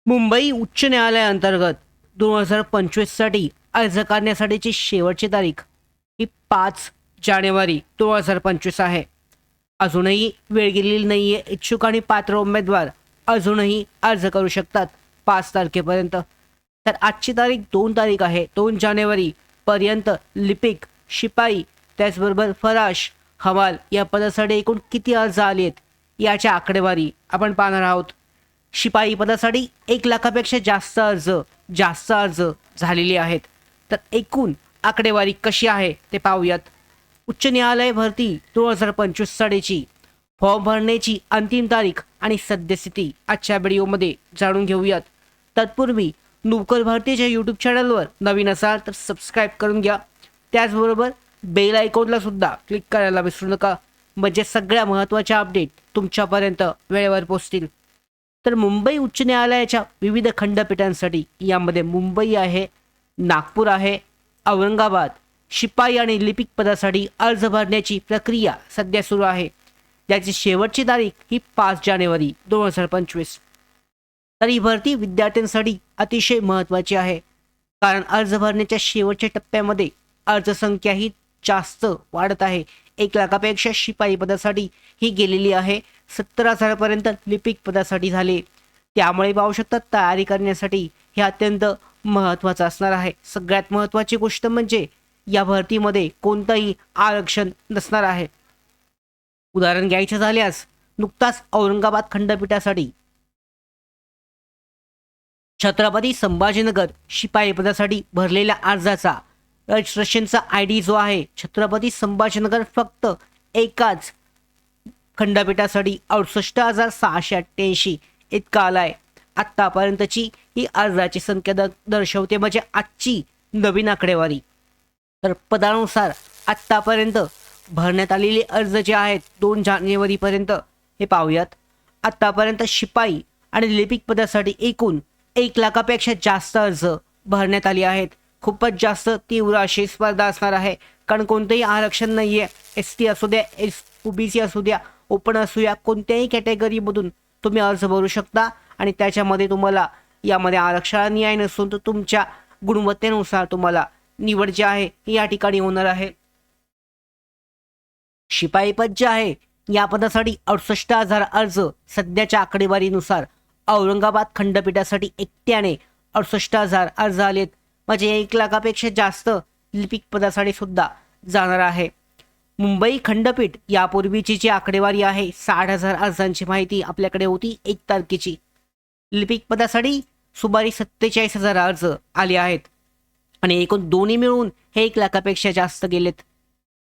मुंबई उच्च न्यायालयाअंतर्गत 2025साठी अर्ज करण्यासाठीची शेवटची तारीख ही 5 जानेवारी 2025 आहे. अजूनही वेळ गेलेली नाही आहे. इच्छुक आणि पात्र उमेदवार अजूनही अर्ज करू शकतात 5 तारखेपर्यंत. तर आजची तारीख 2 तारीख आहे. 2 जानेवारीपर्यंत लिपिक, शिपाई, त्याचबरोबर फराश, हवाल या पदासाठी एकूण किती अर्ज आले आहेत याची आकडेवारी आपण पाहणार आहोत. शिपाई पदासाठी 1 लाखापेक्षा जास्त अर्ज झालेले आहेत. तर एकूण आकडेवारी कशी आहे ते पाहूयात. उच्च न्यायालय भरती 2025साठीची फॉर्म भरण्याची अंतिम तारीख आणि सद्यस्थिती आजच्या व्हिडिओमध्ये जाणून घेऊयात. तत्पूर्वी नोकर भरतीच्या यूट्यूब चॅनलवर नवीन असाल तर सबस्क्राईब करून घ्या. त्याचबरोबर बेल आयकॉनला सुद्धा क्लिक करायला विसरू नका, म्हणजे सगळ्या महत्त्वाच्या अपडेट तुमच्यापर्यंत वेळेवर पोहोचतील. तर मुंबई उच्च न्यायालयाच्या विविध खंडपीठांसाठी यामध्ये मुंबई आहे, नागपूर आहे, औरंगाबाद शिपाई आणि लिपिक पदासाठी अर्ज भरण्याची प्रक्रिया सध्या सुरू आहे. त्याची शेवटची तारीख ही 5 जानेवारी 2025. तर ही भरती विद्यार्थ्यांसाठी अतिशय महत्त्वाची आहे, कारण अर्ज भरण्याच्या शेवटच्या टप्प्यामध्ये अर्जसंख्या ही जास्त वाढत आहे. 1 लाखापेक्षा शिपाई पदासाठी ही गेलेली आहे. 70,000पर्यंत लिपिक पदासाठी झाले. त्यामुळे पाहू शकतात तयारी करण्यासाठी हे अत्यंत महत्त्वाचं असणार आहे. सगळ्यात महत्त्वाची गोष्ट म्हणजे या भरतीमध्ये कोणतंही आरक्षण नसणार आहे. उदाहरण घ्यायचं झाल्यास नुकताच औरंगाबाद खंडपीठासाठी छत्रपती संभाजीनगर शिपाई पदासाठी भरलेल्या अर्जाचा रजिस्ट्रेशनचा ID जो आहे छत्रपती संभाजीनगर फक्त एकाच खंडपीठासाठी 68,688 इतका आलाय. आत्तापर्यंतची ही अर्जाची संख्या दर्शवते, म्हणजे आजची नवीन आकडेवारी. तर पदानुसार आत्तापर्यंत भरण्यात आलेले अर्ज जे आहेत 2 जानेवारीपर्यंत हे पाहूयात. आत्तापर्यंत शिपाई आणि लिपिक पदासाठी एकूण 1 लाखापेक्षा जास्त अर्ज भरण्यात आले आहेत. खूपच जास्त तीव्र अशी स्पर्धा असणार आहे, कारण कोणतेही आरक्षण नाही आहे. ST असू द्या, OBC असू द्या, ओपन असू द्या, कोणत्याही कॅटेगरीमधून तुम्ही अर्ज भरू शकता आणि त्याच्यामध्ये तुम्हाला यामध्ये आरक्षण न्याय नसून तर तुमच्या गुणवत्तेनुसार तुम्हाला निवड जी आहे या ठिकाणी होणार आहे. शिपाई पद जे आहे या पदासाठी 68,000 अर्ज सध्याच्या आकडेवारीनुसार औरंगाबाद खंडपीठासाठी एकट्याने 68,000 अर्ज आलेत, म्हणजे 1 लाखापेक्षा जास्त लिपिक पदासाठी सुद्धा जाणार आहे. मुंबई खंडपीठ यापूर्वीची जी आकडेवारी आहे 60,000 अर्जांची माहिती आपल्याकडे होती 1 तारखेची. लिपिक पदासाठी सुमारे 47,000 अर्ज आले आहेत आणि एकूण दोन्ही मिळून हे 1 लाखापेक्षा जास्त गेलेत.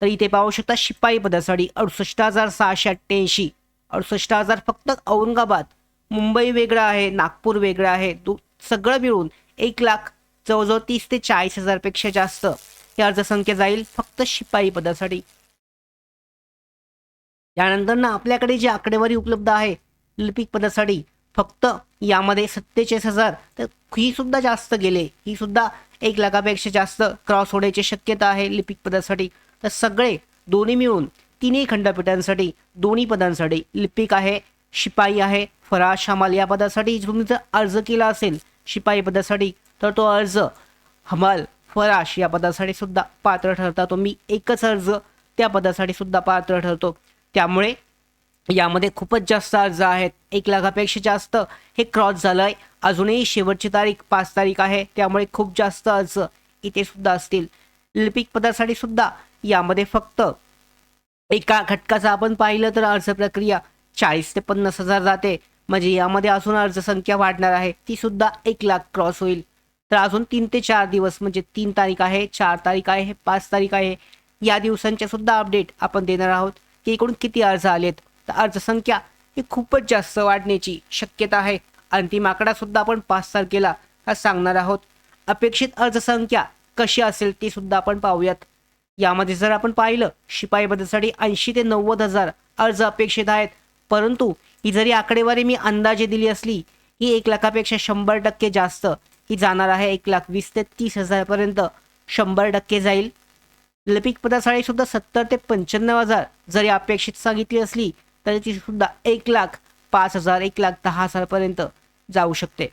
तर इथे पाहू शकता शिपाई पदासाठी 68,688, 68,000 फक्त औरंगाबाद. मुंबई वेगळं आहे, नागपूर वेगळं आहे, सगळं मिळून 1 लाख जवळजवळ 30 ते 40,000 पेक्षा जास्त ही अर्जसंख्या जाईल फक्त शिपाई पदासाठी. त्यानंतर ना आपल्याकडे जी आकडेवारी उपलब्ध आहे लिपिक पदासाठी फक्त यामध्ये 47,000, तर ही सुद्धा जास्त गेले. ही सुद्धा 1 लाखापेक्षा जास्त क्रॉस होण्याची शक्यता आहे लिपिक पदासाठी. तर सगळे दोन्ही मिळून तिन्ही खंडपीठांसाठी दोन्ही पदांसाठी लिपिक आहे, शिपाई आहे, फराश, हमाल या पदासाठी तुम्ही जर अर्ज केला असेल शिपाई पदासाठी तर तो अर्ज हमाल, फराश या पदासाठी सुद्धा पात्र ठरता. तुम्ही एकच अर्ज त्या पदासाठी सुद्धा पात्र ठरतो. त्यामुळे यामध्ये खूपच जास्त अर्ज आहेत. 1 लाखापेक्षा जास्त हे क्रॉस झालं आहे. अजूनही शेवटची तारीख 5 तारीख आहे, त्यामुळे खूप जास्त अर्ज इथे सुद्धा असतील. लिपिक पदासाठी सुद्धा यामध्ये फक्त एका घटकाचा आपण पाहिलं तर अर्ज प्रक्रिया 40 ते 50,000 जाते, म्हणजे यामध्ये अजून अर्जसंख्या वाढणार आहे, ती सुद्धा 1 लाख क्रॉस होईल. तर अजून 3 ते 4 दिवस, म्हणजे 3 तारीख आहे, 4 तारीख आहे, 5 तारीख आहे, या दिवसांच्या सुद्धा अपडेट आपण देणार आहोत की एकूण किती अर्ज आलेत. तर अर्जसंख्या ही खूपच जास्त वाढण्याची शक्यता आहे. अंतिम आकडा सुद्धा आपण 5 तारखेला सांगणार आहोत. अपेक्षित अर्जसंख्या कशी असेल ती सुद्धा आपण पाहूयात. यामध्ये जर आपण पाहिलं शिपाई पदासाठी 80 ते 90,000 अर्ज अपेक्षित आहेत, परंतु ही जरी आकडेवारी मी अंदाजे दिली असली ही 1 लाखापेक्षा 100% जास्त ही जाणार आहे. 1,20,000 ते 30,000 पर्यंत 100% जाईल. लिपिक पदासाठी सुद्धा 70 ते 95,000 जरी अपेक्षित सांगितली असली तरी ती सुद्धा 1,05,000 1,10,000 पर्यंत जाऊ शकते.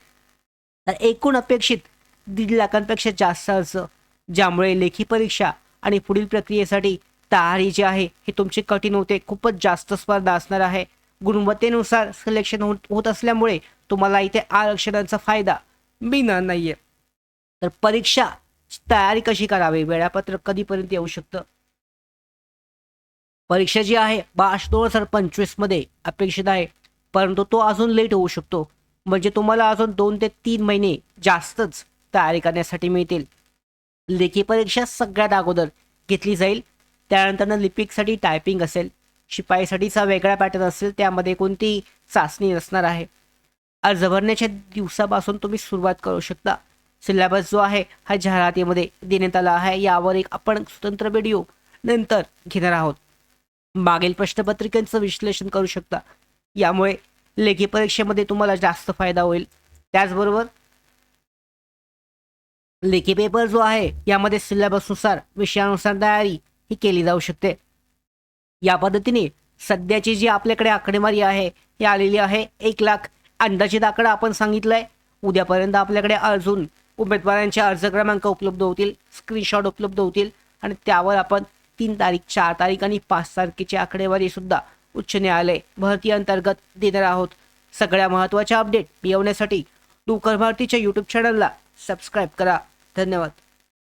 तर एकूण अपेक्षित 1.5 लाखांपेक्षा जास्त अर्ज, ज्यामुळे लेखी परीक्षा आणि पुढील प्रक्रियेसाठी तयारी जी आहे ही तुमची कठीण होते. खूपच जास्त स्पर्धा असणार आहे. गुणवत्तेनुसार सिलेक्शन होत असल्यामुळे तुम्हाला इथे आरक्षणाचा फायदा मिळणार नाहीये. तर परीक्षा तयारी कशी करावी, वेळापत्रक कधीपर्यंत येऊ शकतं? परीक्षा जी आहे मार्च 2025 मध्ये अपेक्षित आहे, परंतु तो अजून लेट होऊ शकतो. म्हणजे तुम्हाला अजून 2 ते 3 महिने जास्तच तयारी करण्यासाठी मिळतील. लेखी परीक्षा सगळ्यात अगोदर घेतली जाईल. त्यानंतर लिपिकसाठी टायपिंग असेल, शिपाईसाठीचा वेगळा पॅटर्न असेल, त्यामध्ये कोणती चाचणी नसणार आहे. अर्ज भरण्याच्या दिवसापासून तुम्ही सुरुवात करू शकता. सिलेबस जो आहे हा जाहिरातीमध्ये देण्यात आला आहे. यावर एक आपण स्वतंत्र व्हिडिओ नंतर घेणार आहोत. मागील प्रश्नपत्रिकांचं विश्लेषण करू शकता. यामुळे लेखी परीक्षेमध्ये तुम्हाला जास्त फायदा होईल. त्याचबरोबर लेखी पेपर जो आहे यामध्ये सिलेबसनुसार विषयानुसार तयारी ही केली जाऊ शकते. या पद्धतीने सध्याची जी आपल्याकडे आकडेवारी आहे ही आलेली आहे 1 लाख. अंदाजित आकडा आपण सांगितलाय. उद्यापर्यंत आपल्याकडे अजून उमेदवारांचे अर्ज क्रमांक उपलब्ध होतील, स्क्रीनशॉट उपलब्ध होतील आणि त्यावर आपण 3 तारीख, 4 तारीख आणि 5 तारखेची आकडेवारी सुद्धा उच्च न्यायालय भरती अंतर्गत देणार आहोत. सगळ्या महत्त्वाच्या अपडेट मिळवण्यासाठी डुकर भारतीच्या यूट्यूब चॅनलला सबस्क्राईब करा. धन्यवाद.